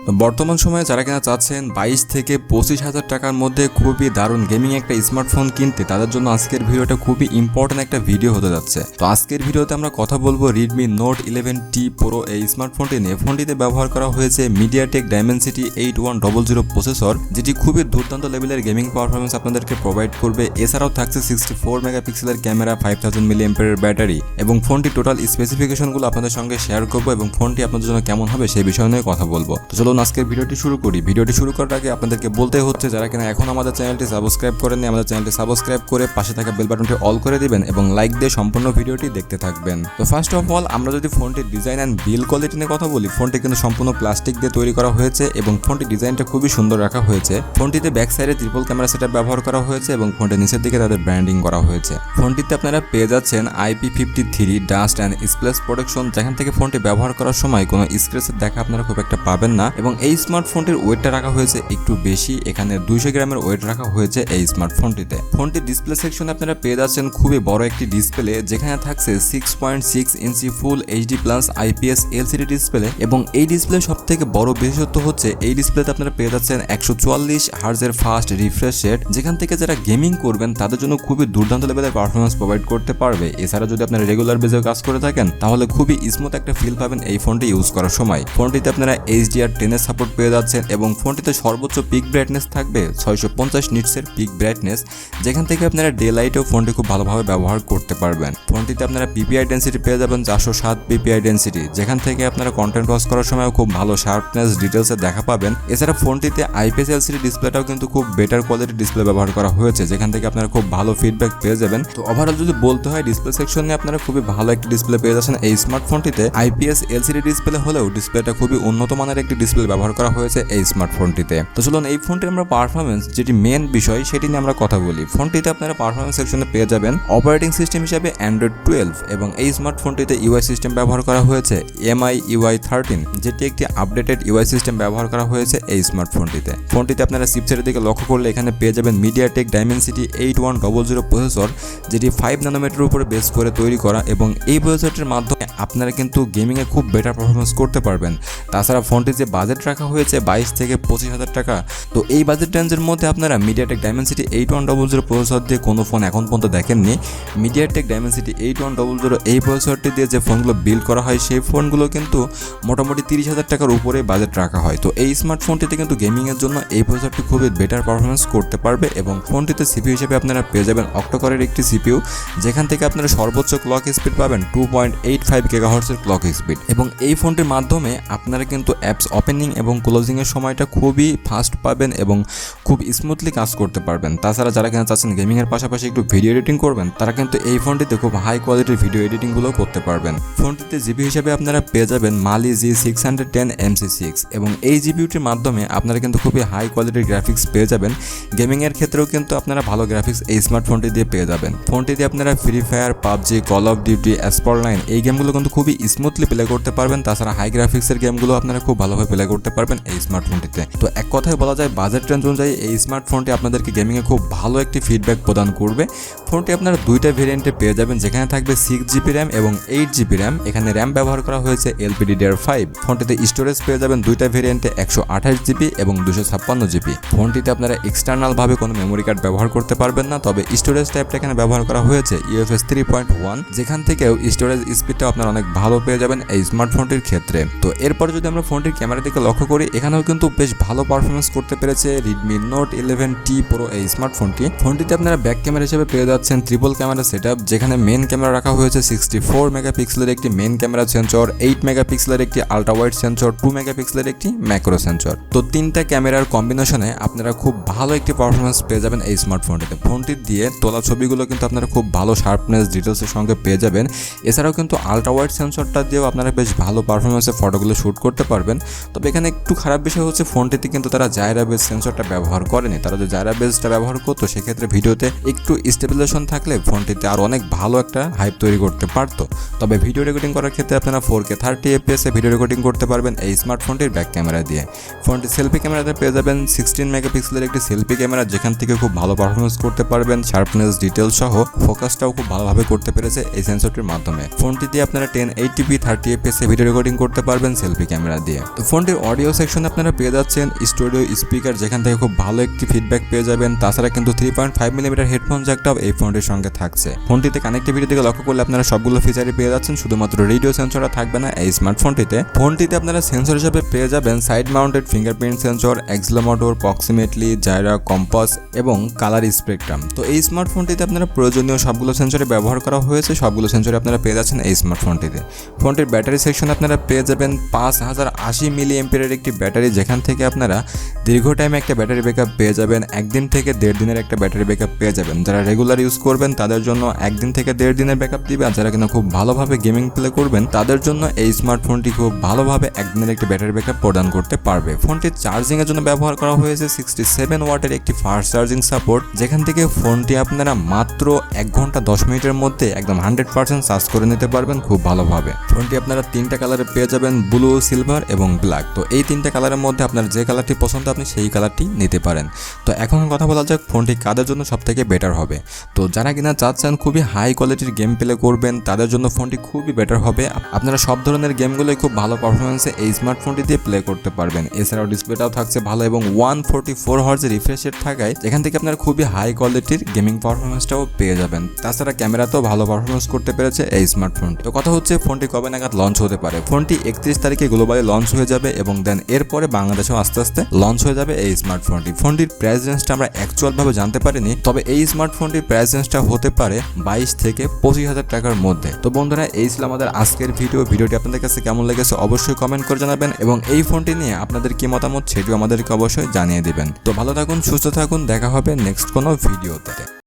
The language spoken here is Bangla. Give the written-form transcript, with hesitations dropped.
বর্তমান সময়ে যারা কিনা চাচ্ছেন 22 থেকে 25,000 টাকার মধ্যে খুবই দারুণ গেমিং একটা স্মার্টফোন কিনতে, তাদের জন্য আজকের ভিডিওটা খুবই ইম্পর্টেন্ট একটা ভিডিও হতে যাচ্ছে। তো আজকের ভিডিওতে আমরা কথা বলবো Redmi Note 11T Pro এই স্মার্টফোনটি নিয়ে। ফোনটিতে ব্যবহার করা হয়েছে MediaTek Dimensity 8100 প্রসেসর, যেটি খুবই দুর্দান্ত লেভেলের গেমিং পারফরমেন্স আপনাদেরকে প্রোভাইড করবে। এছাড়াও থাকছে 64 মেগাপিক্সেলের ক্যামেরা, 5000 mAh ব্যাটারি এবং ফোনটি টোটাল স্পেসিফিকেশনগুলো আপনাদের সঙ্গে শেয়ার করবো এবং ফোনটি আপনাদের জন্য কেমন হবে সেই বিষয় নিয়ে কথা বলবো। তো চলুন আজকের ভিডিওটি শুরু করি। ভিডিওটি শুরু করার আগে আপনাদেরকে বলতে হচ্ছে, যারা কিনা এখন আমাদের চ্যানেলটি সাবস্ক্রাইব করেননি, আমাদের চ্যানেলটি সাবস্ক্রাইব করে পাশে থাকা বেল বাটনটি অল করে দিবেন এবং লাইক দিয়ে সম্পূর্ণ ভিডিওটি দেখতে থাকবেন। তো ফার্স্ট অফ অল আমরা যদি ফোনটির ডিজাইন অ্যান্ড বিল্ড কোয়ালিটি নিয়ে কথা বলি, ফোনটি কিন্তু সম্পূর্ণ প্লাস্টিক দিয়ে তৈরি করা হয়েছে এবং ফোনটির ডিজাইনটা খুবই সুন্দর রাখা হয়েছে। ফোনটিতে ব্যাক সাইডে ট্রিপল ক্যামেরা সেটআপ ব্যবহার করা হয়েছে এবং ফোনটির নিচের দিকে তাদের ব্র্যান্ডিং করা হয়েছে। ফোনটিতে আপনারা পেয়ে যাচ্ছেন IP53 dust and splash protection, যেখান থেকে ফোনটি ব্যবহার করার সময় কোনো স্ক্র্যাচের দেখা আপনারা খুব একটা পাবেন না। এবং এই স্মার্টফোনটির ওয়েটটা রাখা হয়েছে একটু বেশি, এখানে 200 গ্রামের ওয়েট রাখা হয়েছে এই স্মার্টফোনটিতে। ফোনটির ডিসপ্লে সেকশনে আপনারা পেয়ে যাচ্ছেন খুবই বড় একটি ডিসপ্লে, যেখানে থাকছে 6.6 ইঞ্চি ফুল HD+ IPS LCD ডিসপ্লে। এবং এই ডিসপ্লে সব থেকে বড় বিশেষত্ব হচ্ছে এই ডিসপ্লেতে আপনারা পেয়ে যাচ্ছেন 144 হার্জের ফাস্ট রিফ্রেশ রেট, যেখান থেকে যারা গেমিং করবেন তাদের জন্য খুবই দুর্দান্ত লেভেলের পারফরমেন্স প্রোভাইড করতে পারবে। এছাড়া যদি আপনারা রেগুলার বেজে কাজ করে থাকেন তাহলে খুবই স্মুথ একটা ফিল পাবেন এই ফোনটি ইউজ করার সময়। ফোনটিতে আপনারা HDR10 এর সাপোর্ট পেয়ে যাচ্ছেন এবং ফোনটিতে সর্বোচ্চ পিক ব্রাইটনেস থাকবে 650 নিটসের পিক ব্রাইটনেস, যেখান থেকে আপনারা ডে লাইটেও ফোনটি খুব ভালোভাবে ব্যবহার করতে পারবেন। ফোনটিতে আপনারা PPI ডেন্সিটি পেয়ে যাবেন 407 PPI ডেন্সিটি, যেখান থেকে আপনারা কন্টেন্ট ওয়াচ করার সময় খুব ভালো শার্পনেস ডিটেলসে দেখা পাবেন। এছাড়া ফোনটিতে IPS LCD ডিসপ্লেটাও কিন্তু খুব বেটার কোয়ালিটির ডিসপ্লে ব্যবহার করা হয়েছে, যেখান থেকে আপনারা খুব ভালো ফিডব্যাক পেয়ে যাবেন। তো ওভারঅল যদি বলতে হয় ডিসপ্লে সেকশনে আপনারা খুবই ভালো একটি ডিসপ্লে পেয়ে যাচ্ছেন এই স্মার্টফোনটিতে। IPS LCD ডিসপ্লে হলেও ডিসপ্লেটা খুবই উন্নত মানের একটি ডিসপ্লে ব্যবহার করা হয়েছে এই স্মার্টফোনটিতে। তো চলুন এই ফোনটির আমরা পারফরমেন্স, যেটি মেন বিষয় সেটি নিয়ে আমরা কথা বলি। ফোনটিতে আপনারা পারফরমেন্স সেকশনে পেয়ে যাবেন অপারেটিং সিস্টেম হিসেবে Android 12 এবং এই স্মার্টফোনটিতে UI সিস্টেম ব্যবহার করা হয়েছে MIUI 13, যেটি একটি আপডেটেড UI সিস্টেম ব্যবহার করা হয়েছে এই স্মার্টফোনটিতে। ফোনটিতে আপনারা চিপসেটের দিকে লক্ষ্য করলে এখানে পেয়ে যাবেন MediaTek Dimensity 8100 প্রসেসর, যেটি 5 ন্যানোমিটারের উপরে বেস করে তৈরি করা এবং এই প্রসেসরটির মাধ্যমে আপনারা কিন্তু গেমিংয়ে খুব বেটার পারফরমেন্স করতে পারবেন। তাছাড়া ফোনটির যে বাজেট রাখা হয়েছে 22 থেকে 25,000 টাকা, তো এই বাজেট রেঞ্জের মধ্যে আপনারা MediaTek Dimensity 8100 প্রসেসর দিয়ে কোনো ফোন এখন পর্যন্ত দেখেননি। MediaTek Dimensity 8100 এই প্রসেসরটি দিয়ে যে ফোনগুলো বিল্ড করা হয় সেই ফোনগুলো কিন্তু মোটামুটি 30,000 টাকার উপরে বাজেট রাখা হয়। তো এই স্মার্টফোনটিতে কিন্তু গেমিংয়ের জন্য এই প্রসেসরটি খুবই বেটার পারফরমেন্স করতে পারবে এবং ফোনটিতে CPU হিসেবে আপনারা পেয়ে যাবেন অক্টোকোরের একটি CPU, যেখান থেকে আপনারা সর্বোচ্চ ক্লক স্পিড পাবেন 2.85 GHz এর ক্লক স্পিড। এবং এই ফোনটির মাধ্যমে আপনারা কিন্তু অ্যাপস ওপেনিং এবং ক্লোজিংয়ের সময়টা খুবই ফাস্ট পাবেন এবং খুব স্মুথলি কাজ করতে পারবেন। তাছাড়া যারা কিনা চাচ্ছেন গেমিংয়ের পাশাপাশি একটু ভিডিও এডিটিং করবেন, তারা কিন্তু এই ফোনটিতে খুব হাই কোয়ালিটির ভিডিও এডিটিংগুলো করতে পারবেন। ফোনটিতে জিবি হিসেবে আপনারা পেয়ে যাবেন Mali G610 MC6 এবং এই জিবিউটির মাধ্যমে আপনারা কিন্তু খুবই হাই কোয়ালিটির গ্রাফিক্স পেয়ে যাবেন। গেমিংয়ের ক্ষেত্রেও কিন্তু আপনারা ভালো গ্রাফিক্স এই স্মার্টফোনটি দিয়ে পেয়ে যাবেন। ফোনটি দিয়ে আপনারা free fire, PUBG, call of duty, অ্যাসপারলাইন এই গেমগুলো কিন্তু খুবই স্মুথলি প্লে করতে পারবেন। তাছাড়া হাই গ্রাফিক্সের গেমগুলো আপনারা খুব ভালোভাবে প্লে করতে পারবেন এই স্মার্টফোনটিতে। তো এক কথায় বলা যায় বাজেট রেঞ্জ অনুযায়ী এই স্মার্টফোনটি আপনাদেরকে গেমিংয়ে খুব ভালো একটি ফিডব্যাক প্রদান করবে। ফোনটি আপনারা দুইটা ভেরিয়েন্টে পেয়ে যাবেন, যেখানে থাকবে 6GB র্যাম এবং 8GB র্যাম। এখানে র্যাম ব্যবহার করা হয়েছে LPDDR5। ফোনটিতে স্টোরেজ পেয়ে যাবেন দুইটা ভেরিয়েন্টে 128GB এবং 256GB। ফোনটিতে আপনারা এক্সটার্নাল ভাবে কোনো মেমোরি কার্ড ব্যবহার করতে পারবেন না, তবে স্টোরেজ টাইপটা এখানে ব্যবহার করা হয়েছে UFS 3.1, যেখান থেকেও স্টোরেজ স্পিডটা আপনারা অনেক ভালো পেয়ে যাবেন এই স্মার্টফোনটির ক্ষেত্রে। তো এরপর যদি আমরা ফোনটির ক্যামেরার দিকে লক্ষ্য করি, এখানেও কিন্তু বেশ ভালো পারফরমেন্স করতে পেরেছে Redmi Note 11T Pro এই স্মার্টফোনটি। ফোনটিতে আপনারা ব্যাক ক্যামেরা হিসেবে পেয়ে যাচ্ছেন ট্রিপল ক্যামেরা সেটআপ, যেখানে মেন ক্যামেরা রাখা হয়েছে 64 মেগাপিক্সেলের একটি মেন ক্যামেরা সেন্সর, 8 মেগাপিক্সেলের একটি আলট্রা ওয়াইড সেন্সর, 2 মেগাপিক্সেলের একটি ম্যাক্রো সেন্সর। তো তিনটা ক্যামেরার কম্বিনেশনে আপনারা খুব ভালো একটি পারফরমেন্স পেয়ে যাবেন এই স্মার্টফোনটিতে। ফোনটি দিয়ে তোলা ছবিগুলো কিন্তু আপনারা খুব ভালো শার্পনেস ডিটেলসের সঙ্গে পেয়ে যাবেন। এছাড়াও কিন্তু আলট্রা ওয়াইড সেন্সরটা দিয়েও আপনারা বেশ ভালো পারফরমেন্সে ফটোগুলো শ্যুট করতে পারবেন। তবে এখানে একটু খারাপ বিষয় হচ্ছে ফোনটিতে কিন্তু তারা জাইরা বেস সেন্সরটা ব্যবহার করেনি। তারা যদি জাইরা বেসটা ব্যবহার করতো সেক্ষেত্রে ভিডিওতে একটু স্টেবিলাইজেশন থাকলে ফোনটিতে আরও অনেক ভালো একটা হাইপ তৈরি করতে পারতো। তবে ভিডিও রেকর্ডিং করার ক্ষেত্রে আপনারা 4K 30 FPS এ ভিডিও রেকর্ডিং করতে পারবেন এই স্মার্টফোনটির ব্যাক ক্যামেরা দিয়ে। ফোনটি সেলফি ক্যামেরাতে পেয়ে যাবেন 16 মেগাপিক্সেলের একটি সেলফি ক্যামেরা, যেখান থেকে খুব ভালো পারফরমেন্স করতে পারবেন। শার্পনেস ডিটেল সহ ফোকাসটাও খুব ভালোভাবে করতে পেরেছে এই সেন্সরটির মাধ্যমে। ফোনটি দিয়ে আপনারা আপনারা 1080p 30fps ভিডিও রেকর্ডিং করতে পারবেন সেলফি ক্যামেরা দিয়ে। তো ফোনটির অডিও সেকশনে আপনারা পেয়ে যাচ্ছেন স্টুডিও স্পিকার, যেখান থেকে খুব ভালো একটি ফিডব্যাক পেয়ে যাবেন। তাছাড়া কিন্তু 3.5mm হেডফোন জ্যাকটাও এই ফোনটির সঙ্গে থাকছে। ফোনটিতে কানেক্টিভিটি দিকে লক্ষ্য করলে আপনারা সবগুলো ফিচারই পেয়ে যাচ্ছেন, শুধুমাত্র রেডিও সেন্সরটা থাকবে না এই স্মার্টফোনটিতে। ফোনটিতে আপনারা সেন্সর হিসেবে পেয়ে যাবেন সাইড মাউন্টেড ফিঙ্গারপ্রিন্ট সেন্সর, অ্যাক্সিলোমোটর, প্রক্সিমেটলি, জাইরা, কম্পাস এবং কালার স্পেকট্রাম। তো এই স্মার্টফোনটিতে আপনারা প্রয়োজনীয় সবগুলো সেন্সরে ব্যবহার করা হয়েছে, সবগুলো সেন্সরে আপনারা পেয়ে যাচ্ছেন এই স্মার্টফোনটিতে। ফোনটির ব্যাটারি সেকশন আপনারা পেয়ে যাবেন 5080 মিলিঅ্যাম্পিয়ারের একটি ব্যাটারি, যেখান থেকে আপনারা দীর্ঘ টাইমে একটা ব্যাটারি ব্যাকআপ পেয়ে যাবেন। 1 দিন থেকে 1.5 দিনের একটা ব্যাটারি ব্যাকআপ পেয়ে যাবেন। যারা রেগুলার ইউজ করবেন তাদের জন্য 1 দিন থেকে 1.5 দিনের ব্যাকআপ দিবে, আর যারা কিন্তু খুব ভালোভাবে গেমিং প্লে করবেন তাদের জন্য এই স্মার্টফোনটি খুব ভালোভাবে 1 দিনের একটি ব্যাটারি ব্যাকআপ প্রদান করতে পারবে। ফোনটি চার্জিং এর জন্য ব্যবহার করা হয়েছে 67 ওয়াটের একটি ফাস্ট চার্জিং সাপোর্ট, যেখান থেকে ফোনটি আপনারা মাত্র 1 ঘন্টা 10 মিনিটের মধ্যে একদম 100% চার্জ করে নিতে পারবেন খুব ভালোভাবে। ফোনটি আপনারা 3টা কালারে পেয়ে যাবেন, ব্লু, সিলভার এবং ব্ল্যাক। তো এই 3টা কালারের মধ্যে আপনার যে কালারটি পছন্দ আপনি সেই কালারটি নিতে পারেন। তো এখন কথা বলা যাক ফোনটি কাদের জন্য সবথেকে বেটার হবে। তো যারা কিনা চাচ্ছেন খুবই হাই কোয়ালিটির গেম প্লে করবেন তাদের জন্য ফোনটি খুবই বেটার হবে। আপনারা সব ধরনের গেমগুলোই খুব ভালো পারফরমেন্সে এই স্মার্টফোনটি দিয়ে প্লে করতে পারবেন। এছাড়াও ডিসপ্লেটাও থাকছে ভালো এবং 144 হার্টজের রিফ্রেশ রেট থাকায় যেখান থেকে আপনারা খুবই হাই কোয়ালিটির গেমিং পারফরমেন্সটাও পেয়ে যাবেন। তাছাড়া ক্যামেরাতেও ভালো পারফরমেন্স করতে পেরেছে এই স্মার্টফোন। তো কথা হচ্ছে ফোনটি কবে নাগাদ লঞ্চ হতে পারে। ফোনটি 31 তারিখে গ্লোবালি লঞ্চ হয়ে যাবে এবং দেন এরপরে বাংলাদেশেও আস্তে আস্তে লঞ্চ হয়ে যাবে এই স্মার্টফোনটি। ফোনটির প্রাইস রেঞ্জটা আমরা অ্যাকচুয়ালভাবে জানতে পারিনি, তবে এই স্মার্টফোনটির প্রাইস রেঞ্জটা হতে পারে 22 থেকে 25,000 টাকার মধ্যে। তো বন্ধুরা, এই ছিল আমাদের আজকের ভিডিওটি আপনাদের কাছে কেমন লেগেছে অবশ্যই কমেন্ট করে জানাবেন এবং এই ফোনটি নিয়ে আপনাদের কি মতামত সেটিও আমাদেরকে অবশ্যই জানিয়ে দিবেন। তো ভালো থাকুন, সুস্থ থাকুন, দেখা হবে নেক্সট কোনো ভিডিওতে।